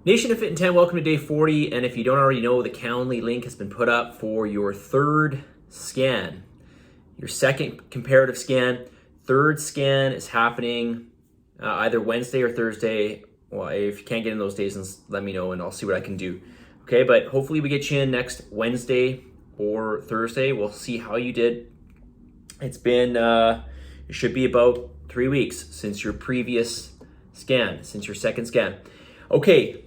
Nation of Fit in 10, welcome to day 40. And if you don't already know, the Calendly link has been put up for your third scan, your second comparative scan. Third scan is happening either Wednesday or Thursday. Well, if you can't get in those days, then let me know and I'll see what I can do. Okay, but hopefully we get you in next Wednesday or Thursday. We'll see how you did. It's been, it should be about 3 weeks since your previous scan, since your second scan. Okay.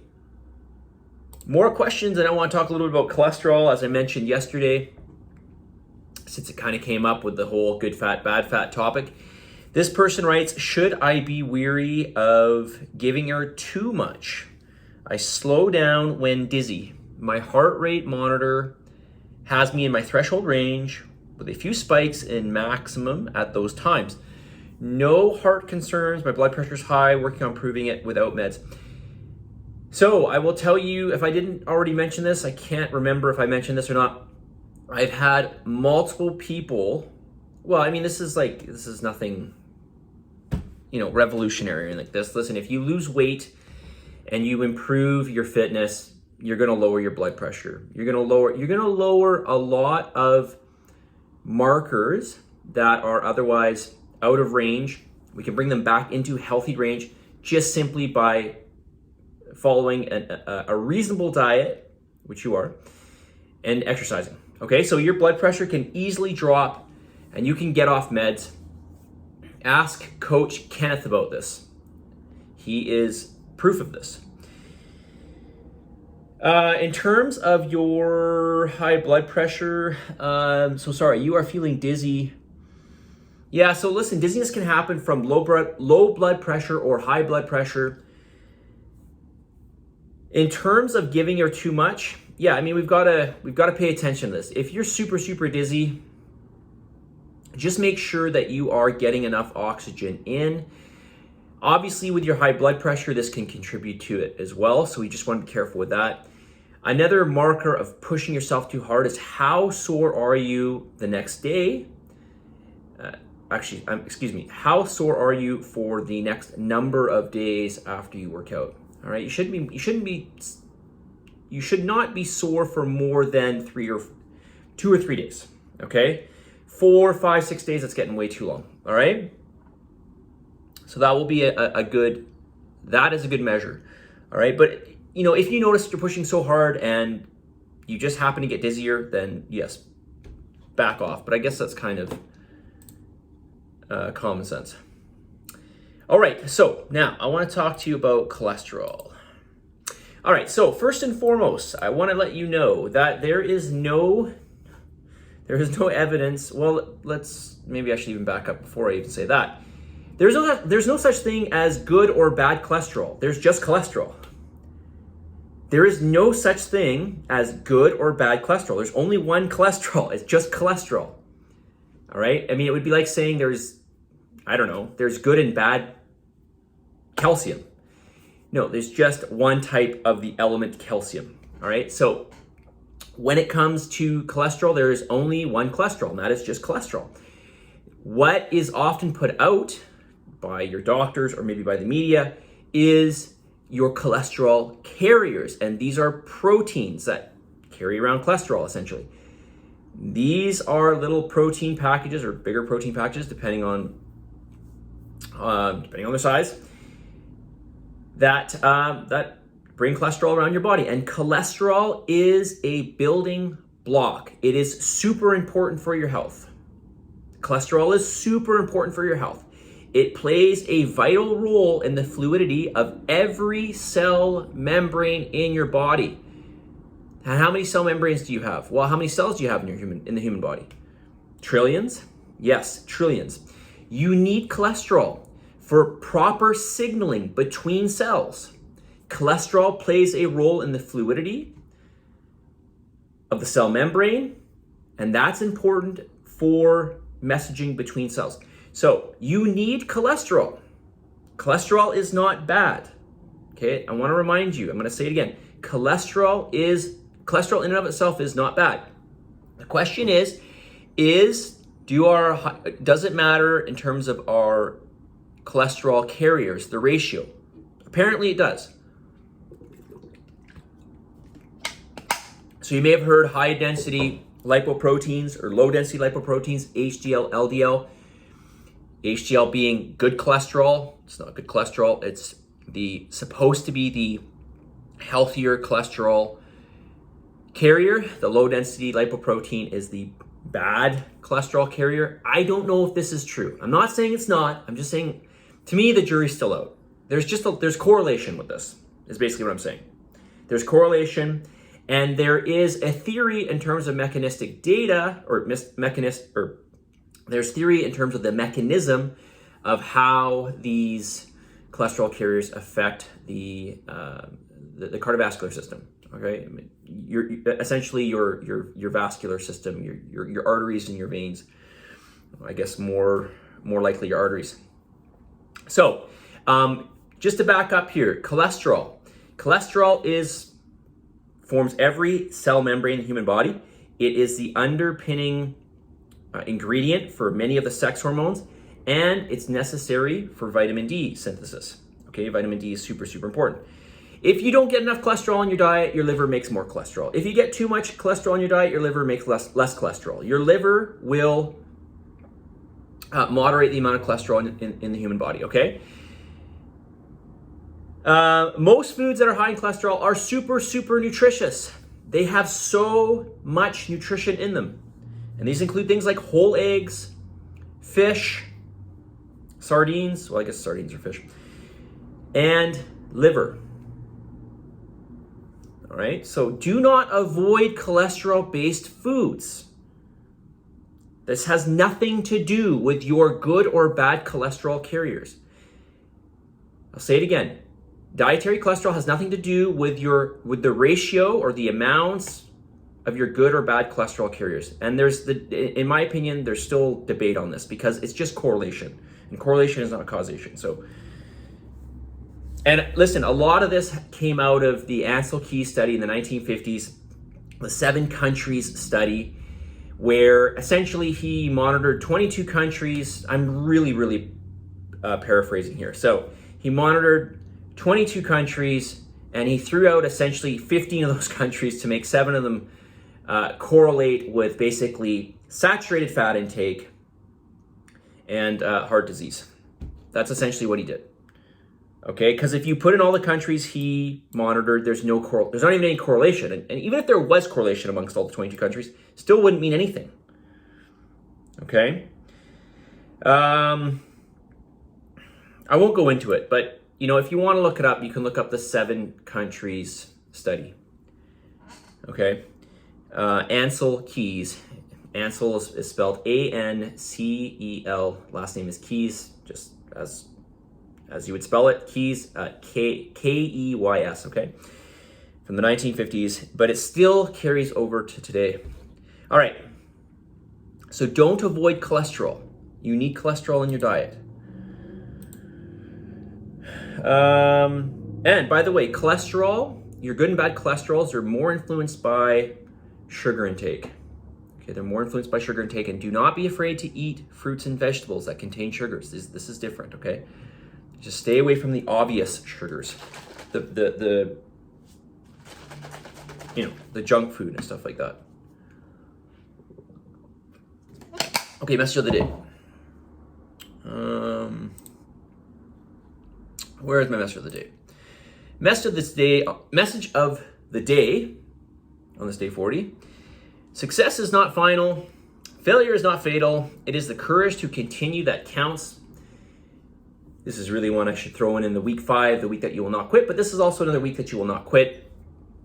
More questions, and I want to talk a little bit about cholesterol, as I mentioned yesterday, since it kind of came up with the whole good fat, bad fat topic. This person writes, should I be weary of giving her too much? I slow down when dizzy. My heart rate monitor has me in my threshold range with a few spikes in maximum at those times. No heart concerns. My blood pressure is high, working on improving it without meds. So I will tell you, if I didn't already mention this, I can't remember if I mentioned this or not. I've had multiple people, well, I mean, this is nothing, revolutionary like this. Listen, if you lose weight and you improve your fitness, you're going to lower your blood pressure. You're going to lower a lot of markers that are otherwise out of range. We can bring them back into healthy range just simply by following a reasonable diet, which you are, and exercising. Okay, so your blood pressure can easily drop and you can get off meds. Ask Coach Kenneth about this. He is proof of this. In terms of your high blood pressure, you are feeling dizzy. Yeah, so listen, dizziness can happen from low blood pressure or high blood pressure. In terms of giving her too much, yeah, I mean, we've got to pay attention to this. If you're super, super dizzy, just make sure that you are getting enough oxygen in. Obviously, with your high blood pressure, this can contribute to it as well. So we just want to be careful with that. Another marker of pushing yourself too hard is how sore are you the next day? How sore are you for the next number of days after you work out? All right, you should not be sore for more than 2 or 3 days. Okay, 4, 5, 6 days, that's getting way too long. All right, so that will be a good measure. All right, but if you notice you're pushing so hard and you just happen to get dizzier, then yes, back off. But I guess that's kind of common sense. All right, so now I want to talk to you about cholesterol. All right, so first and foremost, I want to let you know that there is no evidence. Well, maybe I should even back up before I even say that. There's no such thing as good or bad cholesterol. There's just cholesterol. There is no such thing as good or bad cholesterol. There's only one cholesterol. It's just cholesterol. All right? I mean, it would be like saying there's good and bad calcium. No, there's just one type of the element calcium. All right? So when it comes to cholesterol, there is only one cholesterol, and that is just cholesterol. What is often put out by your doctors or maybe by the media is your cholesterol carriers, and these are proteins that carry around cholesterol, essentially. These are little protein packages or bigger protein packages, depending on their size, that bring cholesterol around your body. And cholesterol is a building block. It is super important for your health. Cholesterol is super important for your health. It plays a vital role in the fluidity of every cell membrane in your body. And how many cell membranes do you have? Well, how many cells do you have in the human body? Trillions? Yes, trillions. You need cholesterol for proper signaling between cells. Cholesterol plays a role in the fluidity of the cell membrane, and that's important for messaging between cells. So you need cholesterol. Cholesterol is not bad. Okay, I want to remind you, I'm going to say it again. Cholesterol in and of itself is not bad. The question is does it matter in terms of our cholesterol carriers, the ratio? Apparently it does. So you may have heard high density lipoproteins or low density lipoproteins, HDL, LDL. HDL being good cholesterol. It's not good cholesterol. It's supposed to be the healthier cholesterol carrier. The low density lipoprotein is the bad cholesterol carrier. I don't know if this is true. I'm not saying it's not. I'm just saying, to me, the jury's still out. There's correlation with this, is basically what I'm saying. There's correlation, and there is a theory in terms of mechanistic data, there's theory in terms of the mechanism of how these cholesterol carriers affect the cardiovascular system. Okay, I mean, essentially your vascular system, your arteries and your veins. I guess more likely your arteries. So, just to back up here, cholesterol. Cholesterol forms every cell membrane in the human body. It is the underpinning ingredient for many of the sex hormones, and it's necessary for vitamin D synthesis. Okay, vitamin D is super, super important. If you don't get enough cholesterol in your diet, your liver makes more cholesterol. If you get too much cholesterol in your diet, your liver makes less cholesterol. Your liver will moderate the amount of cholesterol in the human body, okay? Most foods that are high in cholesterol are super, super nutritious. They have so much nutrition in them. And these include things like whole eggs, fish, sardines, well, I guess sardines are fish, and liver. All right, so do not avoid cholesterol-based foods. This has nothing to do with your good or bad cholesterol carriers. I'll say it again. Dietary cholesterol has nothing to do with the ratio or the amounts of your good or bad cholesterol carriers. And in my opinion, there's still debate on this because it's just correlation, and correlation is not causation. So, and listen, a lot of this came out of the Ansel Keys study in the 1950s, the 7 countries study, where essentially he monitored 22 countries. I'm really paraphrasing here. So he monitored 22 countries, and he threw out essentially 15 of those countries to make 7 of them correlate with basically saturated fat intake and heart disease. That's essentially what he did. Okay, because if you put in all the countries he monitored, there's not even any correlation. And even if there was correlation amongst all the 22 countries, still wouldn't mean anything. Okay? I won't go into it, but if you want to look it up, you can look up the 7 countries study. Okay? Ansel Keys. Ansel is spelled A-N-C-E-L. Last name is Keys, just as you would spell it. Keys, K-E-Y-S, okay? From the 1950s, but it still carries over to today. All right. So don't avoid cholesterol. You need cholesterol in your diet. And by the way, cholesterol, your good and bad cholesterols are more influenced by sugar intake. Okay, they're more influenced by sugar intake, and do not be afraid to eat fruits and vegetables that contain sugars. This is different, okay? Just stay away from the obvious sugars, the junk food and stuff like that. Okay, message of the day. Where is my message of the day? Message of the day on this day 40. Success is not final. Failure is not fatal. It is the courage to continue that counts. This is really one I should throw in the week 5, the week that you will not quit, but this is also another week that you will not quit.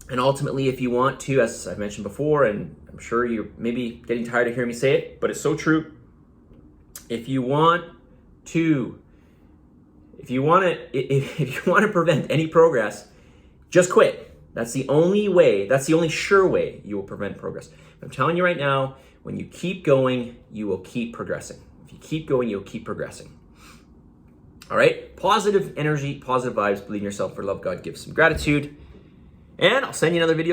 And ultimately, if you want to, as I've mentioned before, and I'm sure you're maybe getting tired of hearing me say it, but it's so true. If you want to prevent any progress, just quit. That's the only way, that's the only sure way you will prevent progress. I'm telling you right now, when you keep going, you will keep progressing. If you keep going, you'll keep progressing. All right, positive energy, positive vibes, believe in yourself, for love God gives some gratitude. And I'll send you another video